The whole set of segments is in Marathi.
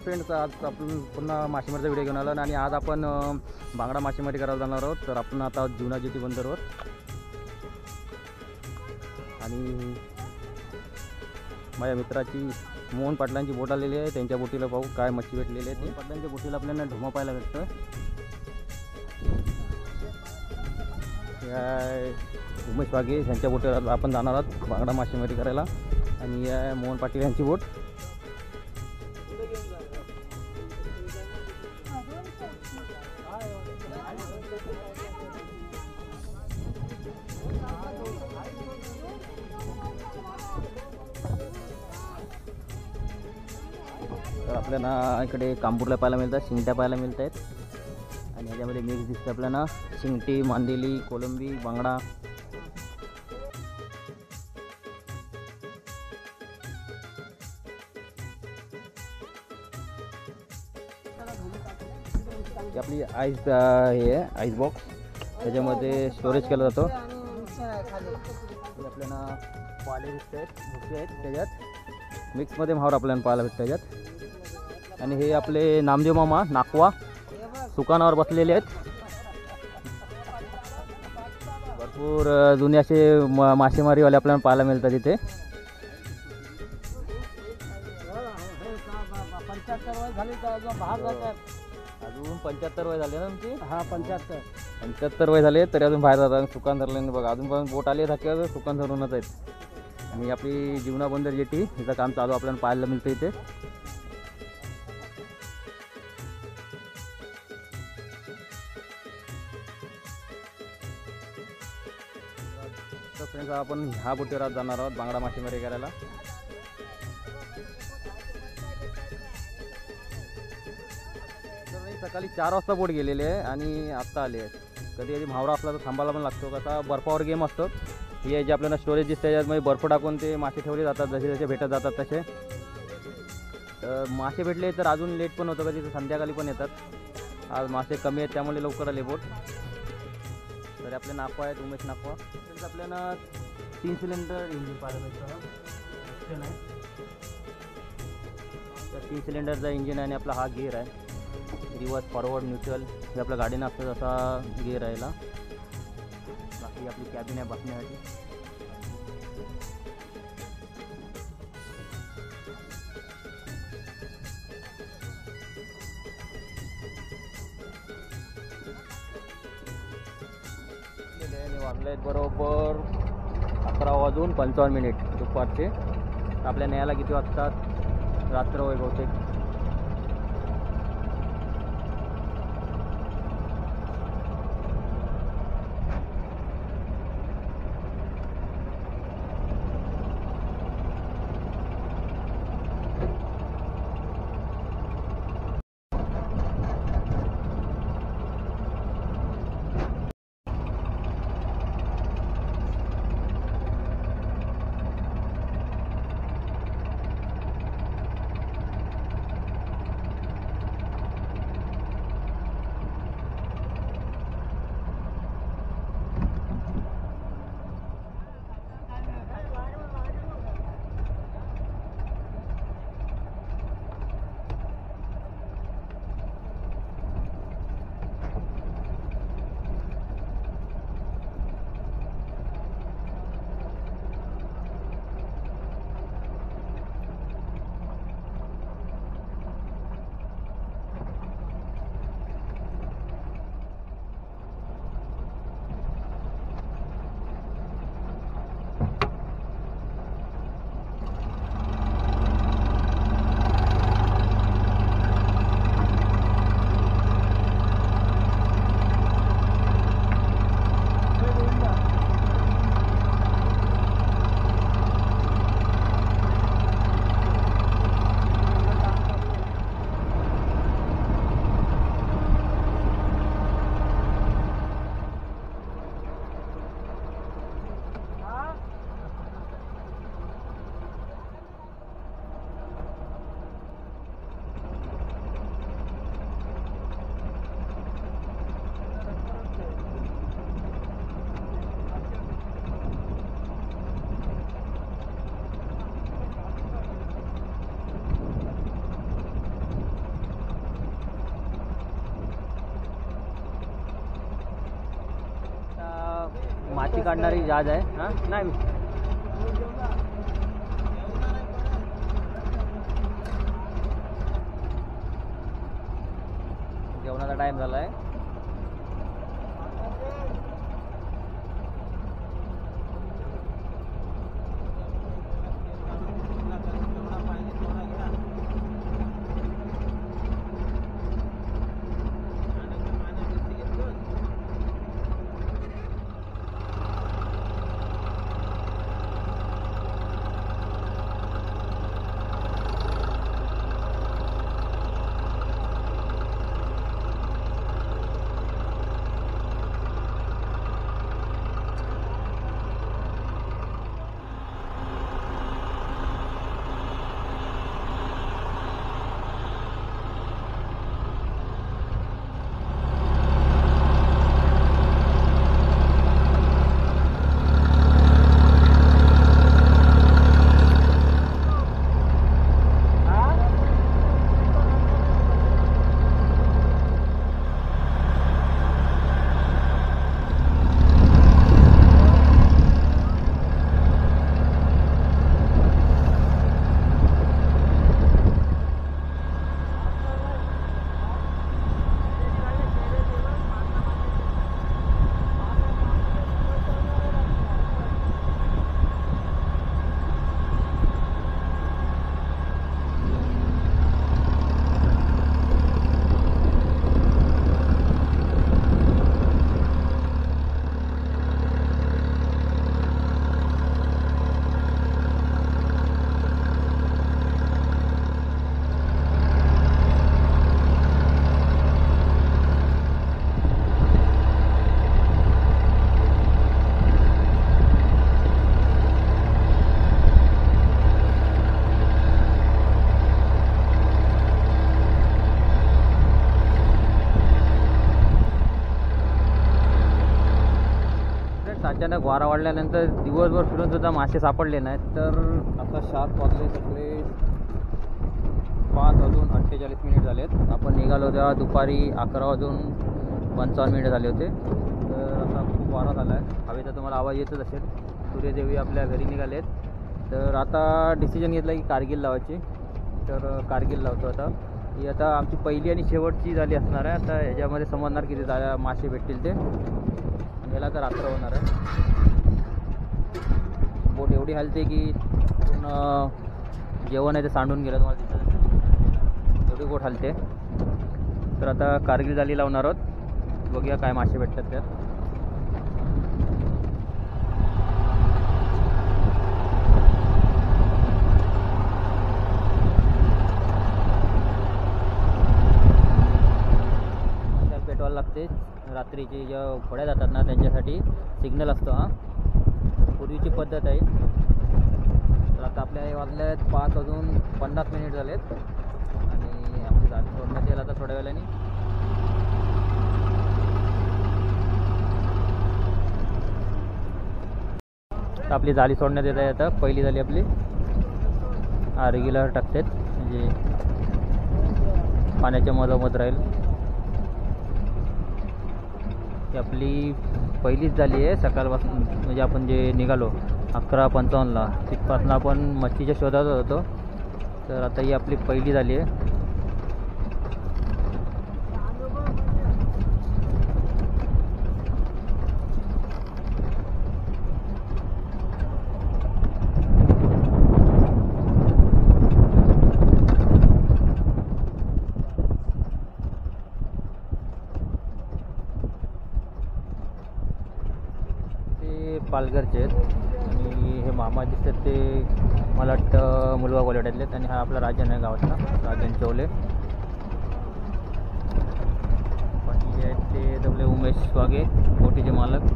फ्रेंड्स, आज आपण पुन्हा मासेमारीचा व्हिडिओ घेऊन आलो आणि आज आपण बांगडा मासेमारी करायला जाणार आहोत. तर आपण आता जुना जेटी बंदरवर आणि माझ्या मित्राची मोहन पाटलांची बोट आलेली आहे. त्यांच्या बोटीला पाहू काय मच्छी भेटलेली आहे. ते पाटलांच्या बोटीला आपल्याला ढोमा पाहायला भेटतं. उमेश वाघे यांच्या बोटीवर आपण जाणार आहोत बांगडा मासेमारी करायला. आणि या मोहन पाटील यांची बोट. तर आपल्याला इकडे कांबूरला पाहायला मिळतात, शिंगट्या पाहायला मिळत आहेत. आणि ह्याच्यामध्ये मिक्स दिसतं आपल्याला शिंगटी, मांदेली, कोलंबी, बांगडा. आपली आईस हे आहे आईस बॉक्स, त्याच्यामध्ये स्टोरेज केला जातो. आपल्याला पाले दिसत आहेत, भुसे आहेत, त्याच्यात मिक्समध्ये महावर आपल्याला पाहायला भेटतं त्याच्यात. आणि हे आपले नामदेव मामा नाकवा सुकानावर बसलेले आहेत. भरपूर जुने असे मासेमारीवाले आपल्याला पाहायला मिळतात इथे. अजून 75 वय झाले ना तुमची? हा 75 वय झाले तरी अजून बाहेर जातात. सुकान धरल्याने बघा अजून पण बोट आली धक्क्यावर सुकान धरूनच आहेत. आणि आपली जीवना बंदर जेटी हिचं काम चालू आपल्याला पाहायला मिळतं इथे. तर फ्रेंड्स, आपण ह्या बोटीवर जाणार आहोत बांगडा मासेमारी करायला. सकाळी 4 वाजता बोट गेलेली आहे आणि आत्ता आले आहेत. कधी कधी म्हावरा असला तर थांबायला पण लागतो. कसा बर्फावर गेम असतो. हे जे आपल्याला स्टोरेज दिसतं त्याच्यामध्ये बर्फ टाकून ते मासे ठेवले जातात. जसे जसे भेटत जातात तसे. तर मासे भेटले तर अजून लेट पण होतं, कधी संध्याकाळी पण येतात. आज मासे कमी आहेत त्यामुळे लवकर आले बोट. तर आपले नाकवा आहेत, उमेश नाकवा. तर आपल्याला 3 सिलेंडर इंजिन पाहायला मिळतं. तर 3 सिलेंडरचा इंजिन आहे आणि आपला हा गिअर आहे. रिवर्स, फॉरवर्ड, न्यूट्रल हे आपल्या गाडीनं असतं तसा गिअर राहिला. बाकी आपली कॅबिन आहे बसण्यासाठी. वाजले आहेत बरोबर 11:55 दुपारचे. आपल्या न्यायला किती वाजतात? रात्र होय बहुतेक. माशी काढणारी जहाज आहे. हां नाही जेवणाचा टाइम झाला आहे. अचानक वारा वाढल्यानंतर दिवसभर फिरून सुद्धा मासे सापडले नाहीत. तर आता शार्प वाजले सगळे 5:48 झालेत. आपण निघालो तेव्हा दुपारी 11:55 झाले होते. तर आता खूप वारा झाला आहे. हवेचा तुम्हाला आवाज येतच असेल. सूर्यदेवी आपल्या घरी निघालेत. तर आता डिसिजन घेतला की कारगिल लावायची. तर कारगिल लावतो आता. ही आता आमची पहिली आणि शेवटची झाली असणार आहे. आता ह्याच्यामध्ये समजणार किती मासे भेटतील ते. याला तर रात्र होणार आहे. बोट एवढी हलते की पूर्ण जेवण आहे ते सांडून गेलं. तुम्हाला दिसत एवढी बोट हलते. तर आता कारगिल जाळी लावणार आहोत. बघूया काय मासे भेटतात त्यात. पेटवायला लागते. रात्रीचे ज्या होड्या जातात ना त्यांच्यासाठी सिग्नल असतो. हा पूर्वीची पद्धत आहे. तर आता आपल्या वाजले 5:50 झालेत आणि आपली जाळी सोडण्यात येईल आता थोड्या वेळाने. आपली जाळी सोडण्यात येत आहे. आता पहिली झाली आपली. हा रेग्युलर टाकतात म्हणजे पाण्याच्या मधोमध राहील. ही आपली पहिलीच झाली आहे सकाळपासून. म्हणजे आपण जे निघालो 11:55 तिथपासून आपण मच्छीच्या शोधात होतो. तर आता ही आपली पहिली झाली आहे. पालघरचे आहेत आणि हे मामा दिसतात ते मला वाटतं मुलगा कोल्हाट्यातले आहेत. आणि हा आपला राजन आहे गावातला, राजन चौले. बाकी आहेत ते आपले उमेश वाघे बोटीचे मालक.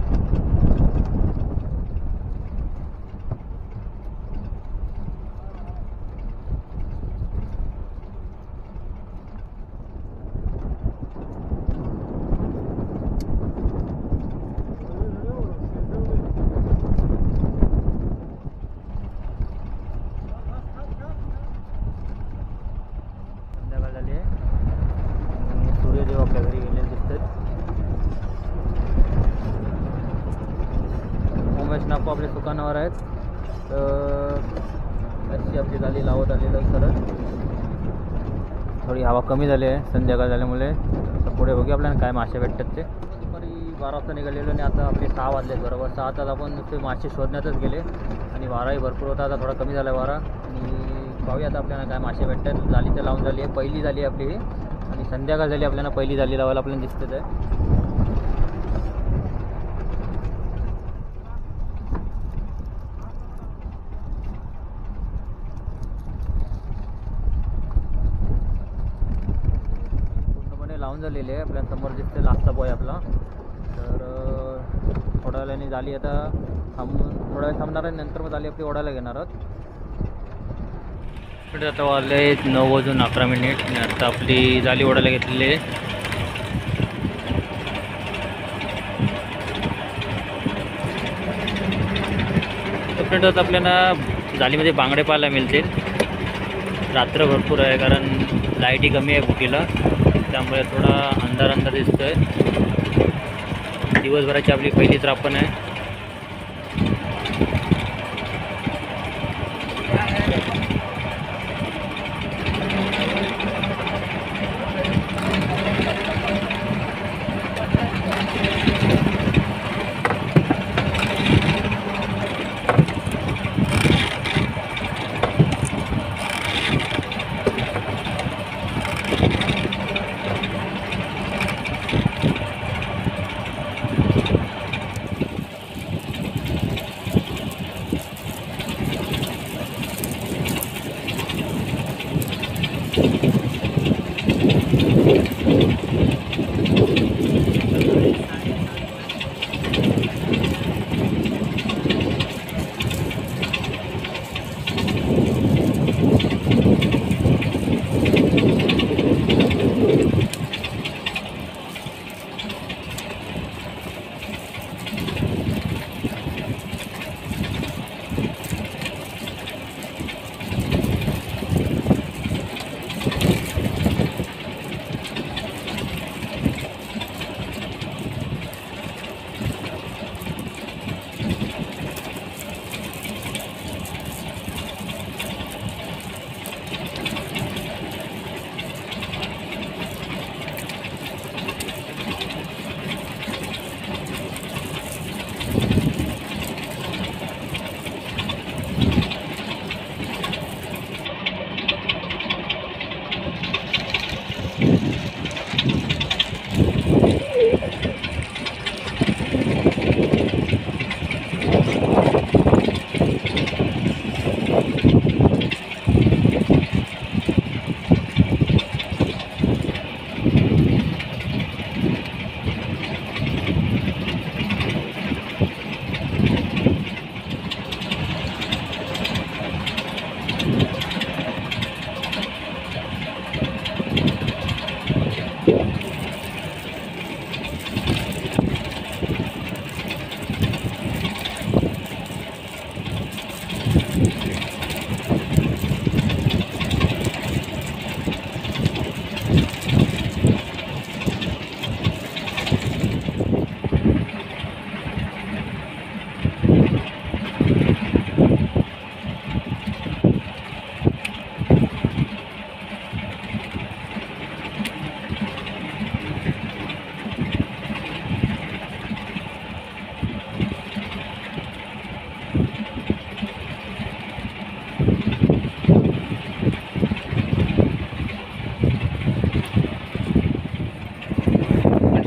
रमेश नाको आपल्या दुकानावर आहेत. तर अशी आपली जाळी लावत आलेलं सरळ. थोडी हवा कमी झाली आहे संध्याकाळ झाल्यामुळे. तर पुढे बघूया आपल्याला काय मासे भेटतात ते. दुपारी 12 वाजता निघालेलो आणि आता आपले 6 वाजले बरोबर. 6 तास आपण नुसते मासे शोधण्यातच गेले आणि वाराही भरपूर होता. आता थोडा कमी झाला वारा आणि पाहूया आता आपल्याला काय मासे भेटतात. जाळी तर लावून झाली आहे, पहिली झाली आहे आपली आणि संध्याकाळ झाली आपल्याला पहिली जाळी लावायला आपल्याला दिसतं आहे. लावून झालेली आहे. आपल्या समोर दिसते लास्टचा बॉय आपला. तर थोड्या वेळाने झाली आता थांबून थोडा वेळ थांबणार आहे, नंतर मग झाली आपली ओढायला घेणार आहोत. इकडे आता वाजले 9:11 आणि आता आपली जाळी ओढायला घेतलेली आहे. तर आता आपल्याला जाळीमध्ये बांगडे पाहायला मिळतील. रात्र भरपूर आहे कारण लाईटही कमी आहे बुकीला, त्यामुळे थोडा अंधार दिसतोय. दिवसभराची आपली पहिलीच रापण आहे.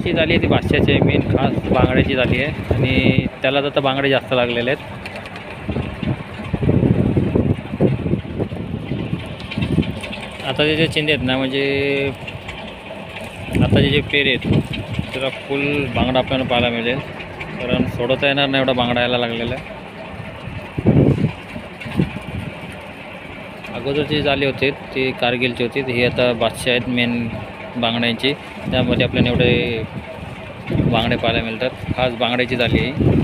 ती झाली आहे ती बादशाची मेन खास बांगड्याची झाली आहे आणि त्याला तर बांगडे जास्त लागलेले आहेत. आताचे जे चिंदे आहेत ना, म्हणजे आताचे जे पेर आहेत त्याला फुल बांगडा आपल्याला पाहायला मिळेल, कारण सोडता येणार नाही एवढा बांगडा यायला लागलेला आहे. अगोदरची झाली होती ती कारगिलची होती, ही आता बादशाह आहेत मेन बांगड्यांची, त्यामध्ये आपल्याला एवढे बांगडे पाहायला मिळतात. खास बांगड्याची झाली आहे.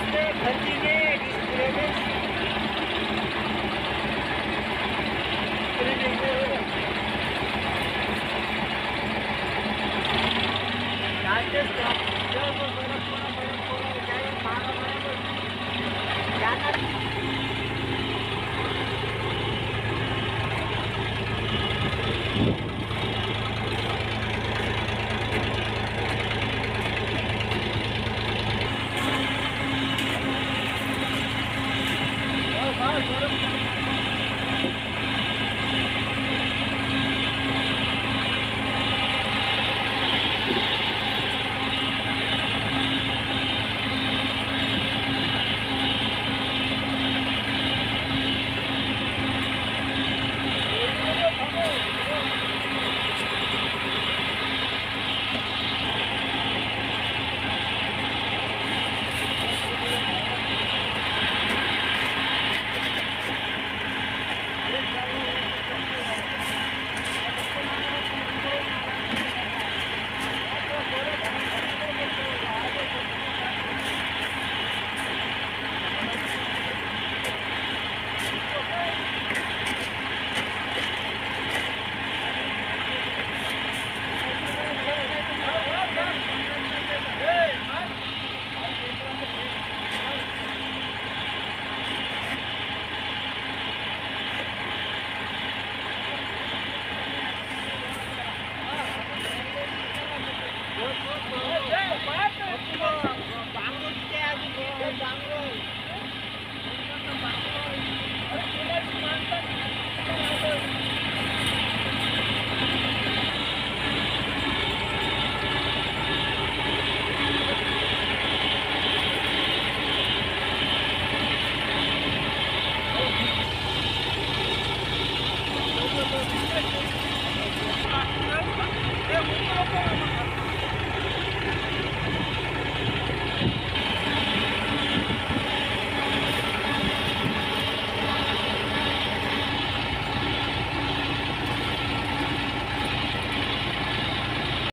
मस्त थंडीने